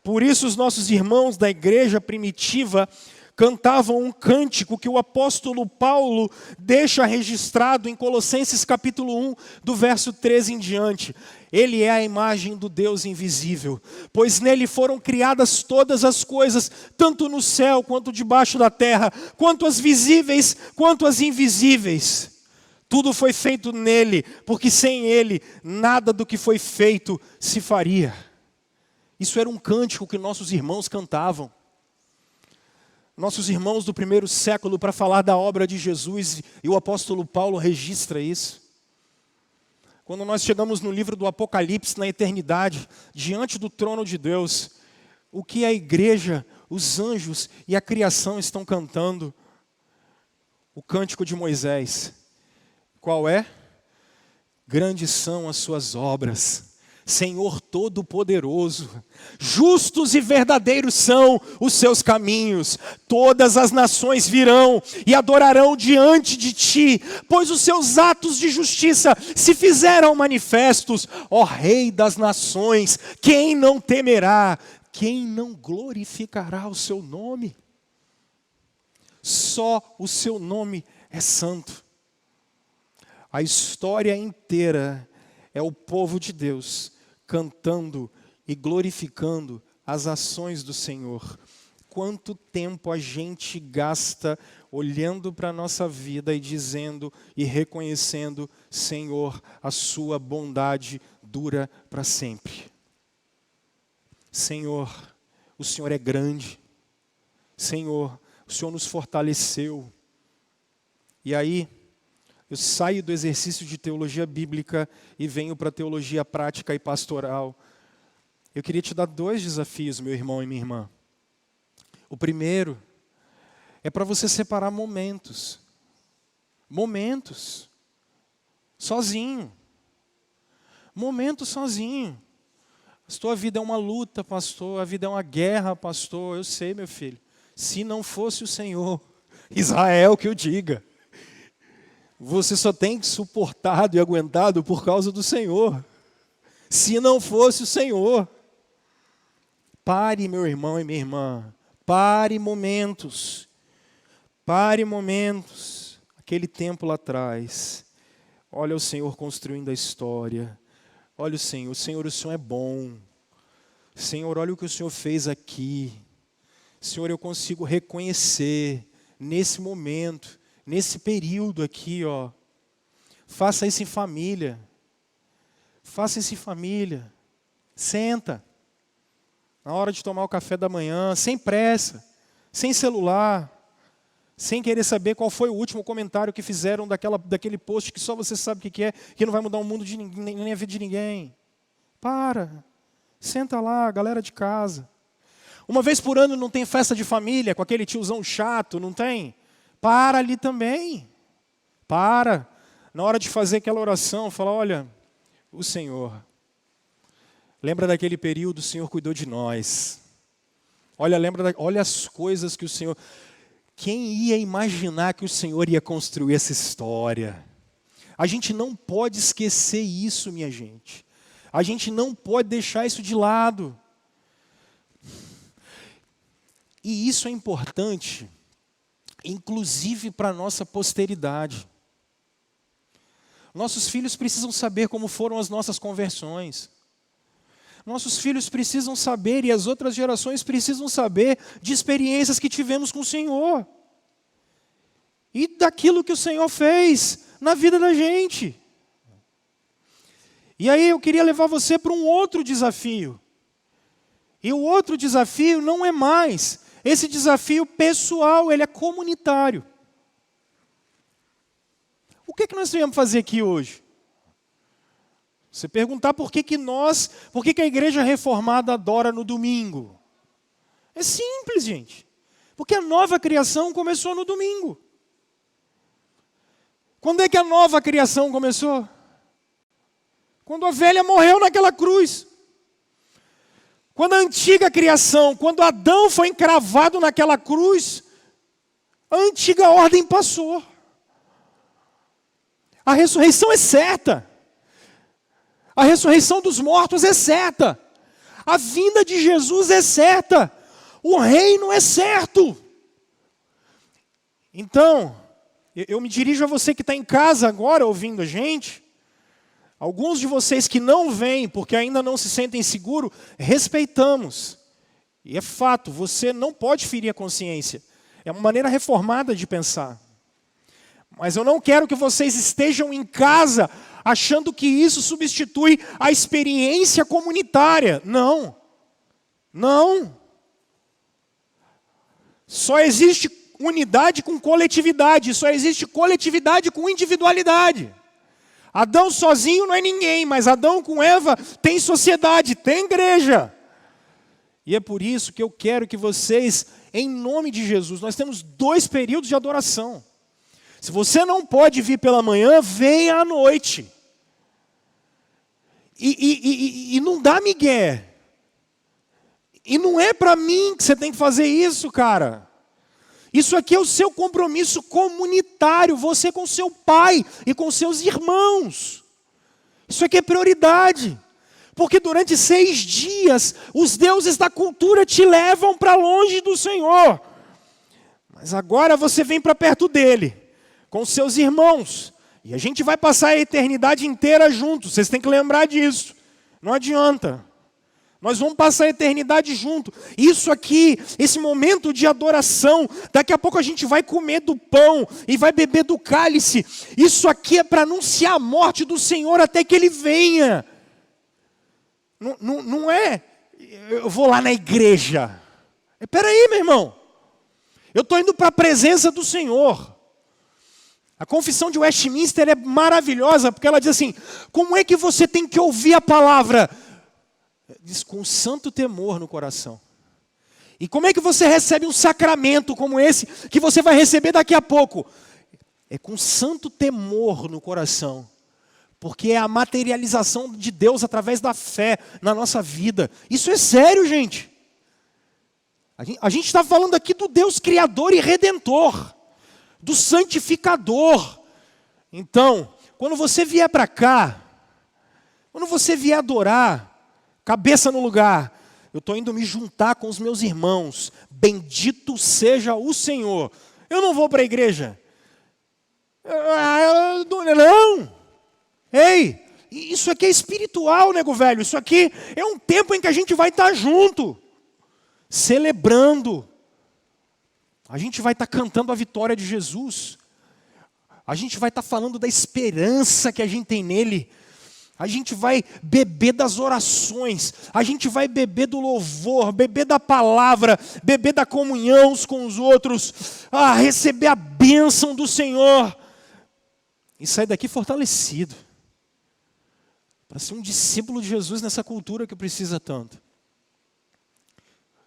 Por isso os nossos irmãos da igreja primitiva cantavam um cântico que o apóstolo Paulo deixa registrado em Colossenses capítulo 1, do verso 13 em diante. Ele é a imagem do Deus invisível, pois nele foram criadas todas as coisas, tanto no céu quanto debaixo da terra, quanto as visíveis quanto as invisíveis. Tudo foi feito nele, porque sem ele nada do que foi feito se faria. Isso era um cântico que nossos irmãos cantavam. Nossos irmãos do primeiro século, para falar da obra de Jesus, e o apóstolo Paulo registra isso. Quando nós chegamos no livro do Apocalipse, na eternidade, diante do trono de Deus, o que a igreja, os anjos e a criação estão cantando? O cântico de Moisés. Qual é? Grandes são as suas obras, Senhor Todo-Poderoso. Justos e verdadeiros são os seus caminhos. Todas as nações virão e adorarão diante de ti, pois os seus atos de justiça se fizeram manifestos. Ó Rei das nações, quem não temerá? Quem não glorificará o seu nome? Só o seu nome é santo. A história inteira é o povo de Deus cantando e glorificando as ações do Senhor. Quanto tempo a gente gasta olhando para a nossa vida e dizendo e reconhecendo, Senhor, a sua bondade dura para sempre. Senhor, o Senhor é grande. Senhor, o Senhor nos fortaleceu. E aí, eu saio do exercício de teologia bíblica e venho para a teologia prática e pastoral. Eu queria te dar 2 desafios, meu irmão e minha irmã. O primeiro é para você separar momentos. Momentos. Sozinho. Momentos sozinho. Pastor, a vida é uma luta, pastor. A vida é uma guerra, pastor. Eu sei, meu filho. Se não fosse o Senhor, Israel que eu diga. Você só tem suportado e aguentado por causa do Senhor. Se não fosse o Senhor. Pare, meu irmão e minha irmã. Pare momentos. Pare momentos. Aquele tempo lá atrás. Olha o Senhor construindo a história. Olha o Senhor. Senhor, o Senhor é bom. Senhor, olha o que o Senhor fez aqui. Senhor, eu consigo reconhecer nesse momento, nesse período aqui, ó. Faça isso em família. Faça isso em família. Senta. Na hora de tomar o café da manhã, sem pressa, sem celular, sem querer saber qual foi o último comentário que fizeram daquele post que só você sabe o que é, que não vai mudar o mundo de ninguém, nem a vida de ninguém. Para. Senta lá, galera de casa. Uma vez por ano não tem festa de família com aquele tiozão chato, não tem? Para ali também. Para. Na hora de fazer aquela oração, fala, olha, o Senhor. Lembra daquele período, o Senhor cuidou de nós. Olha as coisas que o Senhor... Quem ia imaginar que o Senhor ia construir essa história? A gente não pode esquecer isso, minha gente. A gente não pode deixar isso de lado. E isso é importante, inclusive para a nossa posteridade. Nossos filhos precisam saber como foram as nossas conversões. Nossos filhos precisam saber, e as outras gerações precisam saber, de experiências que tivemos com o Senhor. E daquilo que o Senhor fez na vida da gente. E aí eu queria levar você para um outro desafio. E o outro desafio não é mais esse desafio pessoal, ele é comunitário. que nós viemos fazer aqui hoje? Você perguntar por que a igreja reformada adora no domingo. É simples, gente. Porque a nova criação começou no domingo. Quando é que a nova criação começou? Quando a velha morreu naquela cruz. Quando a antiga criação, quando Adão foi encravado naquela cruz, a antiga ordem passou. A ressurreição é certa. A ressurreição dos mortos é certa. A vinda de Jesus é certa. O reino é certo. Então, eu me dirijo a você que está em casa agora ouvindo a gente. Alguns de vocês que não vêm porque ainda não se sentem seguros, respeitamos. E é fato, você não pode ferir a consciência. É uma maneira reformada de pensar. Mas eu não quero que vocês estejam em casa achando que isso substitui a experiência comunitária. Não. Não. Só existe unidade com coletividade. Só existe coletividade com individualidade. Adão sozinho não é ninguém, mas Adão com Eva tem sociedade, tem igreja. E é por isso que eu quero que vocês, em nome de Jesus, nós temos 2 períodos de adoração. Se você não pode vir pela manhã, venha à noite. E não dá migué. E não é para mim que você tem que fazer isso, cara. Isso aqui é o seu compromisso comunitário, você com seu pai e com seus irmãos. Isso aqui é prioridade. Porque durante 6 dias, os deuses da cultura te levam para longe do Senhor. Mas agora você vem para perto dele, com seus irmãos. E a gente vai passar a eternidade inteira juntos. Vocês têm que lembrar disso. Não adianta. Nós vamos passar a eternidade junto. Isso aqui, esse momento de adoração, daqui a pouco a gente vai comer do pão e vai beber do cálice. Isso aqui é para anunciar a morte do Senhor até que Ele venha. Não é, eu vou lá na igreja. Espera aí, meu irmão. Eu estou indo para a presença do Senhor. A confissão de Westminster é maravilhosa, porque ela diz assim, como é que você tem que ouvir a palavra? Diz, com santo temor no coração. E como é que você recebe um sacramento como esse, que você vai receber daqui a pouco? É com santo temor no coração. Porque é a materialização de Deus através da fé na nossa vida. Isso é sério, gente. A gente está falando aqui do Deus Criador e Redentor. Do Santificador. Então, quando você vier para cá, quando você vier adorar, cabeça no lugar, eu estou indo me juntar com os meus irmãos. Bendito seja o Senhor. Eu não vou para a igreja. Não. Ei, isso aqui é espiritual, nego velho. Isso aqui é um tempo em que a gente vai estar junto, celebrando. A gente vai estar cantando a vitória de Jesus. A gente vai estar falando da esperança que a gente tem nele. A gente vai beber das orações. A gente vai beber do louvor, beber da palavra, beber da comunhão uns com os outros. Receber a bênção do Senhor. E sair daqui fortalecido. Para ser um discípulo de Jesus nessa cultura que precisa tanto.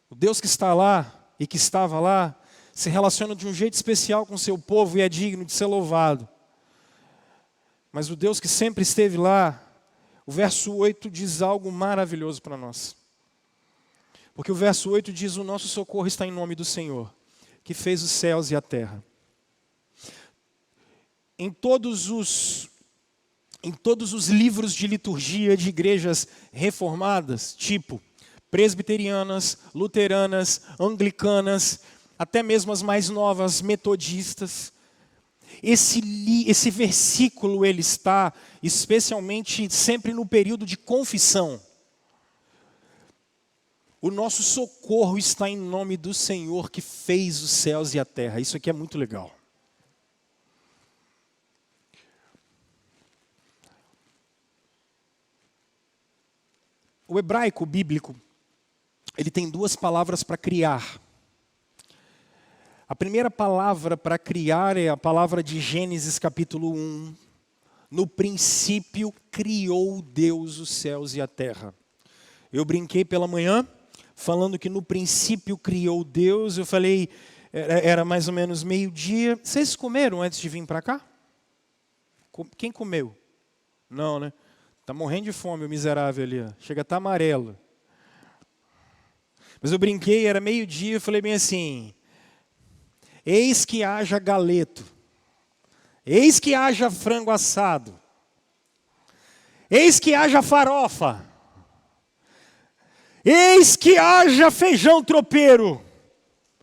O Deus que está lá e que estava lá, se relaciona de um jeito especial com o seu povo e é digno de ser louvado. Mas o Deus que sempre esteve lá, o verso 8 diz algo maravilhoso para nós. Porque o verso 8 diz, o nosso socorro está em nome do Senhor, que fez os céus e a terra. Em todos os livros de liturgia de igrejas reformadas, tipo presbiterianas, luteranas, anglicanas, até mesmo as mais novas, metodistas, esse versículo ele está especialmente sempre no período de confissão. O nosso socorro está em nome do Senhor que fez os céus e a terra. Isso aqui é muito legal. O hebraico bíblico, ele tem 2 palavras para criar. A primeira palavra para criar é a palavra de Gênesis capítulo 1. No princípio criou Deus os céus e a terra. Eu brinquei pela manhã, falando que no princípio criou Deus. Eu falei, era mais ou menos meio-dia. Vocês comeram antes de vir para cá? Quem comeu? Não, né? Está morrendo de fome o miserável ali. Ó. Chega a estar amarelo. Mas eu brinquei, era meio-dia, eu falei bem assim, eis que haja galeto, eis que haja frango assado, eis que haja farofa, eis que haja feijão tropeiro,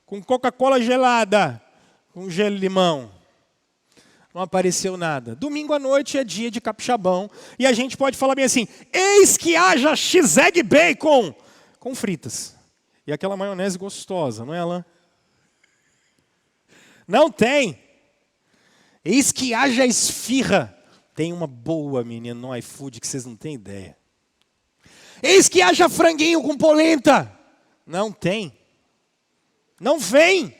com Coca-Cola gelada, com gelo e limão. Não apareceu nada. Domingo à noite é dia de capixabão, e a gente pode falar bem assim, eis que haja x-egg bacon, com fritas. E aquela maionese gostosa, não é, Alain? Não tem. Eis que haja esfirra. Tem uma boa, menina, no iFood que vocês não têm ideia. Eis que haja franguinho com polenta. Não tem. Não vem.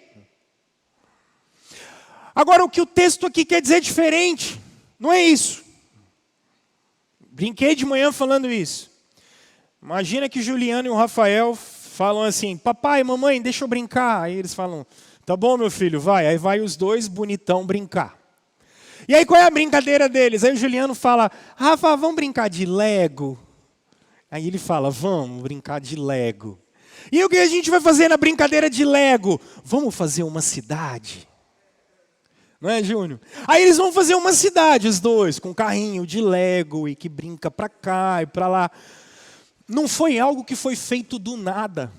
Agora, o que o texto aqui quer dizer é diferente. Não é isso. Brinquei de manhã falando isso. Imagina que Juliano e o Rafael falam assim, papai, mamãe, deixa eu brincar. Aí eles falam, tá bom, meu filho, vai. Aí vai os dois bonitão brincar. E aí qual é a brincadeira deles? Aí o Juliano fala, Rafa, vamos brincar de Lego? Aí ele fala, vamos brincar de Lego. E o que a gente vai fazer na brincadeira de Lego? Vamos fazer uma cidade. Não é, Júnior? Aí eles vão fazer uma cidade, os dois, com carrinho de Lego e que brinca pra cá e pra lá. Não foi algo que foi feito do nada.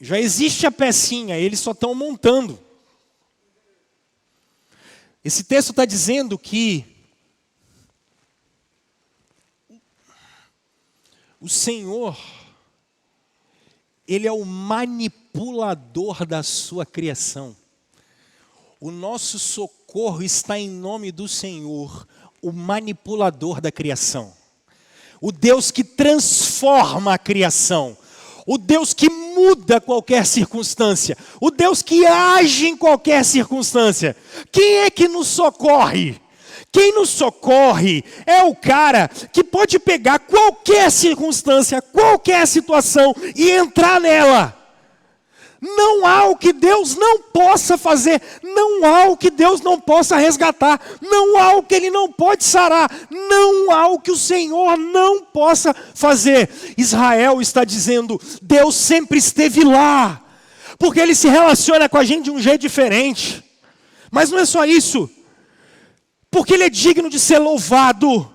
Já existe a pecinha, eles só estão montando. Esse texto está dizendo que o Senhor, Ele é o manipulador da sua criação. O nosso socorro está em nome do Senhor, o manipulador da criação. O Deus que transforma a criação. O Deus que muda qualquer circunstância. O Deus que age em qualquer circunstância. Quem é que nos socorre? Quem nos socorre é o cara que pode pegar qualquer circunstância, qualquer situação e entrar nela. Não há o que Deus não possa fazer, não há o que Deus não possa resgatar, não há o que Ele não pode sarar, não há o que o Senhor não possa fazer. Israel está dizendo, Deus sempre esteve lá, porque Ele se relaciona com a gente de um jeito diferente. Mas não é só isso, porque Ele é digno de ser louvado,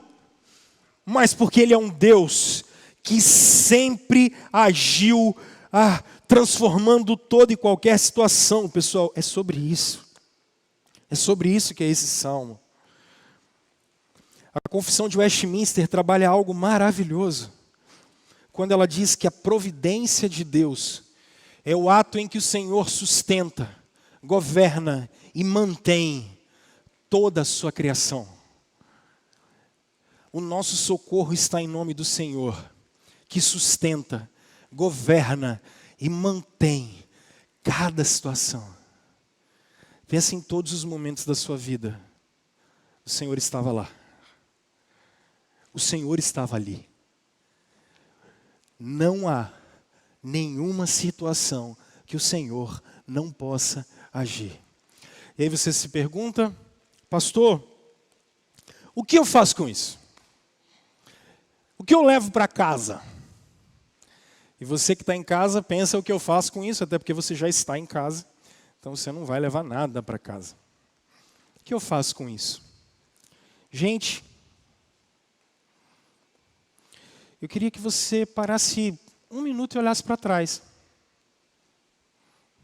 mas porque Ele é um Deus que sempre agiu transformando toda e qualquer situação. Pessoal, é sobre isso. É sobre isso que é esse salmo. A Confissão de Westminster trabalha algo maravilhoso. Quando ela diz que a providência de Deus é o ato em que o Senhor sustenta, governa e mantém toda a sua criação. O nosso socorro está em nome do Senhor, que sustenta, governa e mantém cada situação. Pensa em todos os momentos da sua vida. O Senhor estava lá. O Senhor estava ali. Não há nenhuma situação que o Senhor não possa agir. E aí você se pergunta, pastor, o que eu faço com isso? O que eu levo para casa? E você que está em casa, pensa o que eu faço com isso, até porque você já está em casa, então você não vai levar nada para casa. O que eu faço com isso? Gente, eu queria que você parasse um minuto e olhasse para trás.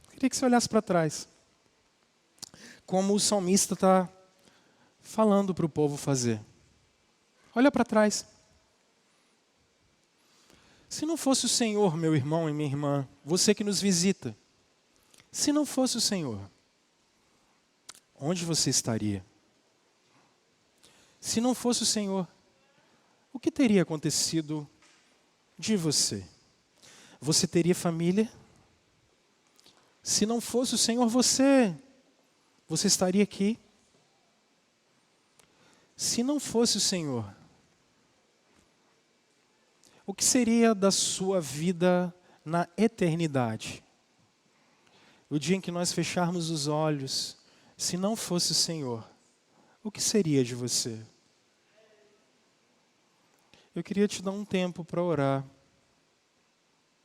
Eu queria que você olhasse para trás. Como o salmista está falando para o povo fazer. Olha para trás. Se não fosse o Senhor, meu irmão e minha irmã, você que nos visita, se não fosse o Senhor, onde você estaria? Se não fosse o Senhor, o que teria acontecido de você? Você teria família? Se não fosse o Senhor, você estaria aqui? Se não fosse o Senhor, o que seria da sua vida na eternidade? O dia em que nós fecharmos os olhos, se não fosse o Senhor, o que seria de você? Eu queria te dar um tempo para orar.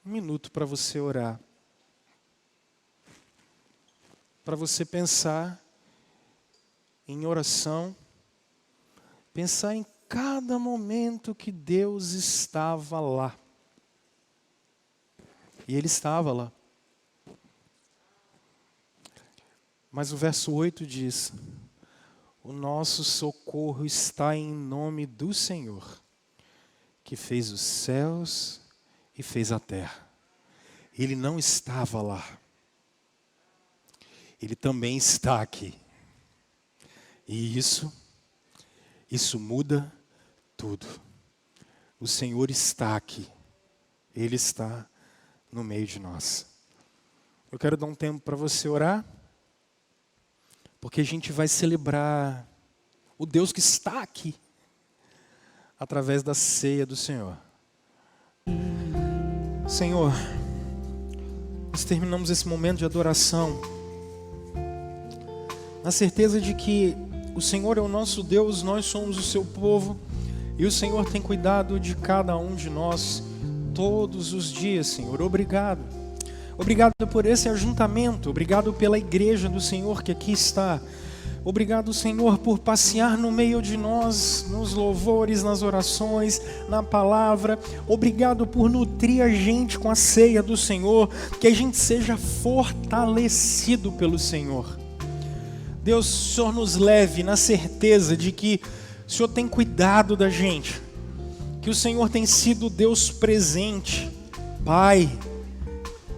1 minuto para você orar. Para você pensar em oração. Pensar em cada momento que Deus estava lá. E Ele estava lá. Mas o verso 8 diz: o nosso socorro está em nome do Senhor, que fez os céus e fez a terra. Ele não estava lá. Ele também está aqui. E isso muda tudo. O Senhor está aqui. Ele está no meio de nós. Eu quero dar um tempo para você orar, porque a gente vai celebrar o Deus que está aqui, através da ceia do Senhor. Senhor, nós terminamos esse momento de adoração, na certeza de que o Senhor é o nosso Deus, nós somos o seu povo, e o Senhor tem cuidado de cada um de nós, todos os dias, Senhor. Obrigado. Obrigado por esse ajuntamento, obrigado pela igreja do Senhor que aqui está. Obrigado, Senhor, por passear no meio de nós, nos louvores, nas orações, na palavra. Obrigado por nutrir a gente com a ceia do Senhor, que a gente seja fortalecido pelo Senhor. Deus, o Senhor nos leve na certeza de que o Senhor tem cuidado da gente, que o Senhor tem sido Deus presente, Pai,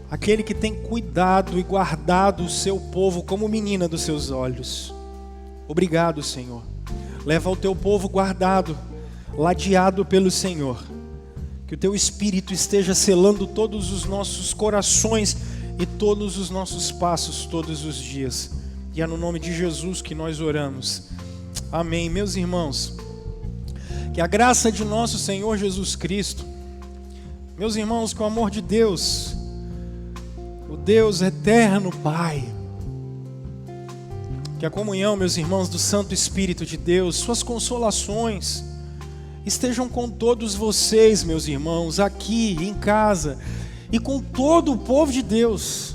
aquele que tem cuidado e guardado o seu povo como menina dos seus olhos. Obrigado, Senhor. Leva o teu povo guardado, ladeado pelo Senhor. Que o teu Espírito esteja selando todos os nossos corações e todos os nossos passos todos os dias. E é no nome de Jesus que nós oramos. Amém. Meus irmãos, que a graça de nosso Senhor Jesus Cristo, meus irmãos, que o amor de Deus, o Deus eterno Pai, que a comunhão, meus irmãos, do Santo Espírito de Deus, suas consolações, estejam com todos vocês, meus irmãos, aqui em casa, e com todo o povo de Deus,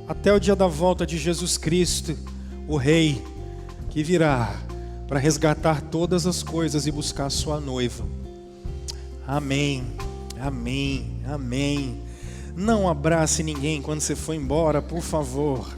até o dia da volta de Jesus Cristo, o Rei, que virá para resgatar todas as coisas e buscar a sua noiva. Amém, amém, amém. Não abrace ninguém quando você for embora, por favor.